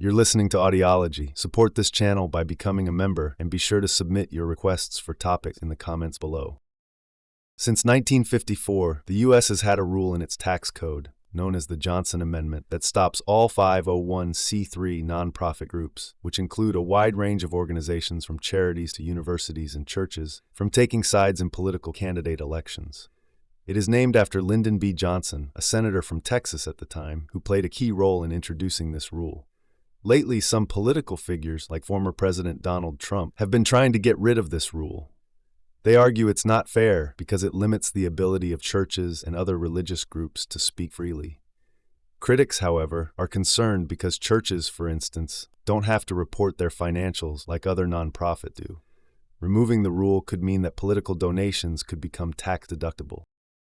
You're listening to Audiology. Support this channel by becoming a member and be sure to submit your requests for topics in the comments below. Since 1954, the U.S. has had a rule in its tax code, known as the Johnson Amendment, that stops all 501c3 nonprofit groups, which include a wide range of organizations from charities to universities and churches, from taking sides in political candidate elections. It is named after Lyndon B. Johnson, a senator from Texas at the time, who played a key role in introducing this rule. Lately, some political figures, like former President Donald Trump, have been trying to get rid of this rule. They argue it's not fair because it limits the ability of churches and other religious groups to speak freely. Critics, however, are concerned because churches, for instance, don't have to report their financials like other nonprofits do. Removing the rule could mean that political donations could become tax-deductible.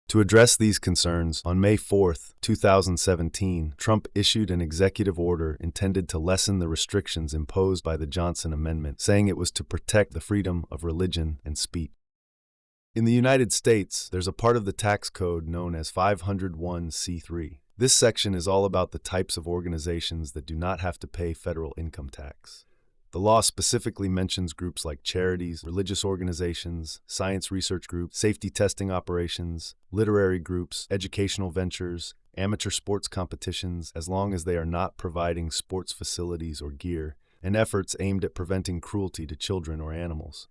To address these concerns, on May 4, 2017, Trump issued an executive order intended to lessen the restrictions imposed by the Johnson Amendment, saying it was to protect the freedom of religion and speech. In the United States, there's a part of the tax code known as 501c3. This section is all about the types of organizations that do not have to pay federal income tax. The law specifically mentions groups like charities, religious organizations, science research groups, safety testing operations, literary groups, educational ventures, amateur sports competitions, as long as they are not providing sports facilities or gear, and efforts aimed at preventing cruelty to children or animals.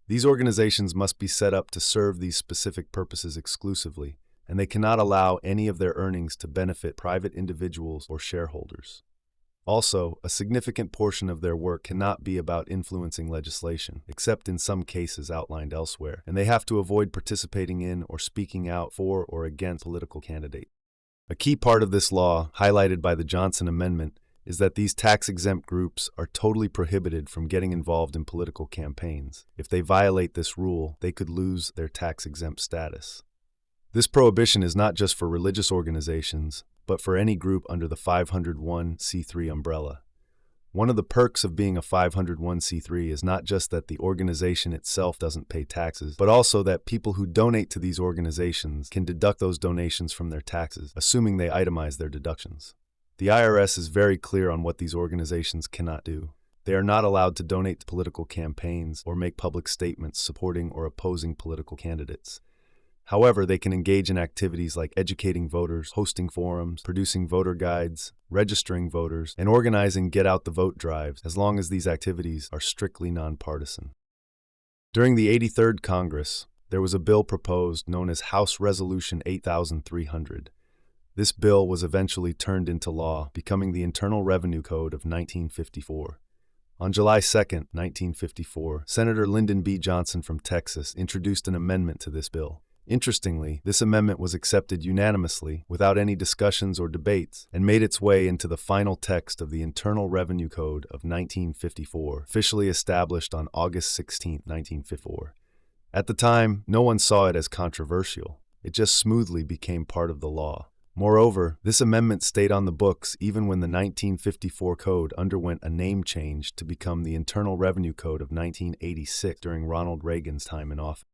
These organizations must be set up to serve these specific purposes exclusively, and they cannot allow any of their earnings to benefit private individuals or shareholders. Also, a significant portion of their work cannot be about influencing legislation, except in some cases outlined elsewhere, and they have to avoid participating in or speaking out for or against political candidates. A key part of this law, highlighted by the Johnson Amendment, is that these tax-exempt groups are totally prohibited from getting involved in political campaigns. If they violate this rule, they could lose their tax-exempt status. This prohibition is not just for religious organizations, but for any group under the 501c3 umbrella. One of the perks of being a 501c3 is not just that the organization itself doesn't pay taxes, but also that people who donate to these organizations can deduct those donations from their taxes, assuming they itemize their deductions. The IRS is very clear on what these organizations cannot do. They are not allowed to donate to political campaigns or make public statements supporting or opposing political candidates. However, they can engage in activities like educating voters, hosting forums, producing voter guides, registering voters, and organizing get-out-the-vote drives, as long as these activities are strictly nonpartisan. During the 83rd Congress, there was a bill proposed known as House Resolution 8300. This bill was eventually turned into law, becoming the Internal Revenue Code of 1954. On July 2, 1954, Senator Lyndon B. Johnson from Texas introduced an amendment to this bill. Interestingly, this amendment was accepted unanimously, without any discussions or debates, and made its way into the final text of the Internal Revenue Code of 1954, officially established on August 16, 1954. At the time, no one saw it as controversial. It just smoothly became part of the law. Moreover, this amendment stayed on the books even when the 1954 code underwent a name change to become the Internal Revenue Code of 1986 during Ronald Reagan's time in office.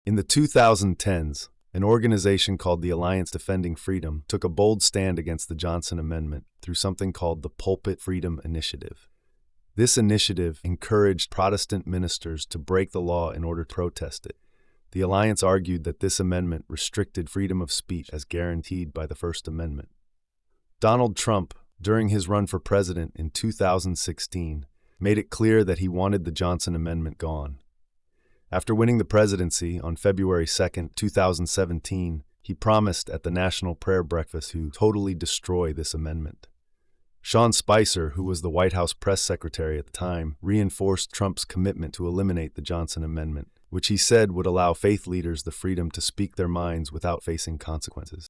In the 2010s, an organization called the Alliance Defending Freedom took a bold stand against the Johnson Amendment through something called the Pulpit Freedom Initiative. This initiative encouraged Protestant ministers to break the law in order to protest it. The Alliance argued that this amendment restricted freedom of speech as guaranteed by the First Amendment. Donald Trump, during his run for president in 2016, made it clear that he wanted the Johnson Amendment gone. After winning the presidency on February 2, 2017, he promised at the National Prayer Breakfast to totally destroy this amendment. Sean Spicer, who was the White House press secretary at the time, reinforced Trump's commitment to eliminate the Johnson Amendment, which he said would allow faith leaders the freedom to speak their minds without facing consequences.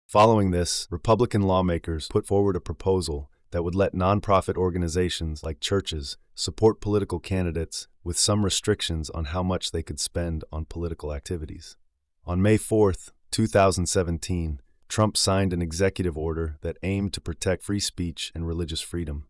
Following this, Republican lawmakers put forward a proposal that would let nonprofit organizations like churches support political candidates with some restrictions on how much they could spend on political activities. On May 4, 2017, Trump signed an executive order that aimed to protect free speech and religious freedom.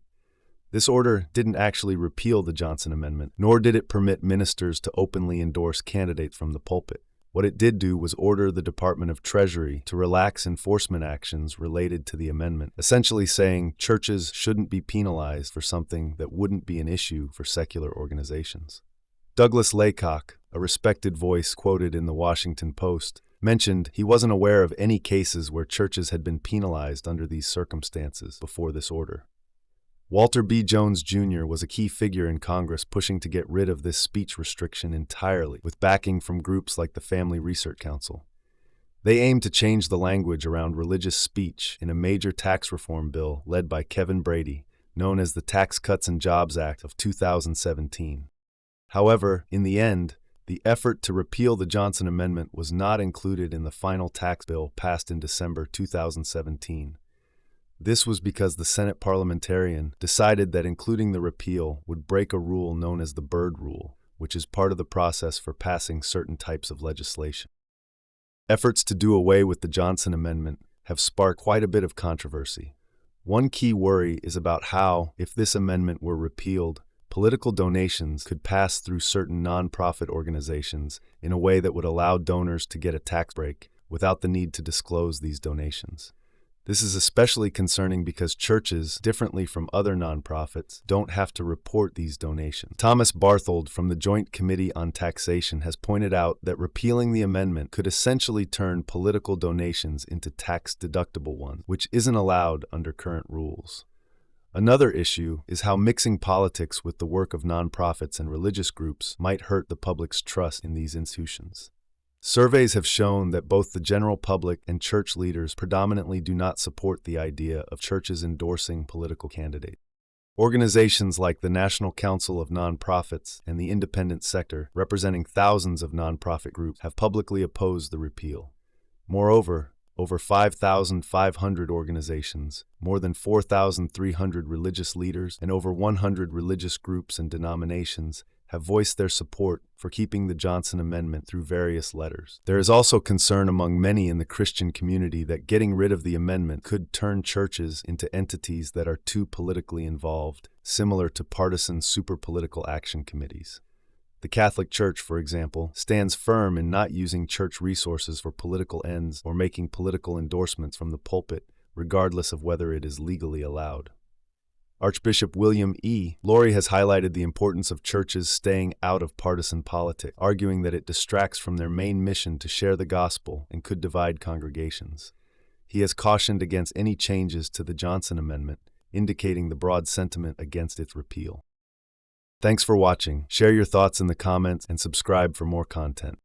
This order didn't actually repeal the Johnson Amendment, nor did it permit ministers to openly endorse candidates from the pulpit. What it did do was order the Department of Treasury to relax enforcement actions related to the amendment, essentially saying churches shouldn't be penalized for something that wouldn't be an issue for secular organizations. Douglas Laycock, a respected voice quoted in the Washington Post, mentioned he wasn't aware of any cases where churches had been penalized under these circumstances before this order. Walter B. Jones Jr. was a key figure in Congress pushing to get rid of this speech restriction entirely, with backing from groups like the Family Research Council. They aimed to change the language around religious speech in a major tax reform bill led by Kevin Brady, known as the Tax Cuts and Jobs Act of 2017. However, in the end, the effort to repeal the Johnson Amendment was not included in the final tax bill passed in December 2017. This was because the Senate parliamentarian decided that including the repeal would break a rule known as the Byrd Rule, which is part of the process for passing certain types of legislation. Efforts to do away with the Johnson Amendment have sparked quite a bit of controversy. One key worry is about how, if this amendment were repealed, political donations could pass through certain nonprofit organizations in a way that would allow donors to get a tax break without the need to disclose these donations. This is especially concerning because churches, differently from other nonprofits, don't have to report these donations. Thomas Barthold from the Joint Committee on Taxation has pointed out that repealing the amendment could essentially turn political donations into tax-deductible ones, which isn't allowed under current rules. Another issue is how mixing politics with the work of nonprofits and religious groups might hurt the public's trust in these institutions. Surveys have shown that both the general public and church leaders predominantly do not support the idea of churches endorsing political candidates. Organizations like the National Council of Nonprofits and the Independent Sector, representing thousands of nonprofit groups, have publicly opposed the repeal. Moreover, over 5,500 organizations, more than 4,300 religious leaders, and over 100 religious groups and denominations have voiced their support for keeping the Johnson Amendment through various letters. There is also concern among many in the Christian community that getting rid of the amendment could turn churches into entities that are too politically involved, similar to partisan super-political action committees. The Catholic Church, for example, stands firm in not using church resources for political ends or making political endorsements from the pulpit, regardless of whether it is legally allowed. Archbishop William E. Lori has highlighted the importance of churches staying out of partisan politics, arguing that it distracts from their main mission to share the gospel and could divide congregations. He has cautioned against any changes to the Johnson Amendment, indicating the broad sentiment against its repeal. Thanks for watching. Share your thoughts in the comments and subscribe for more content.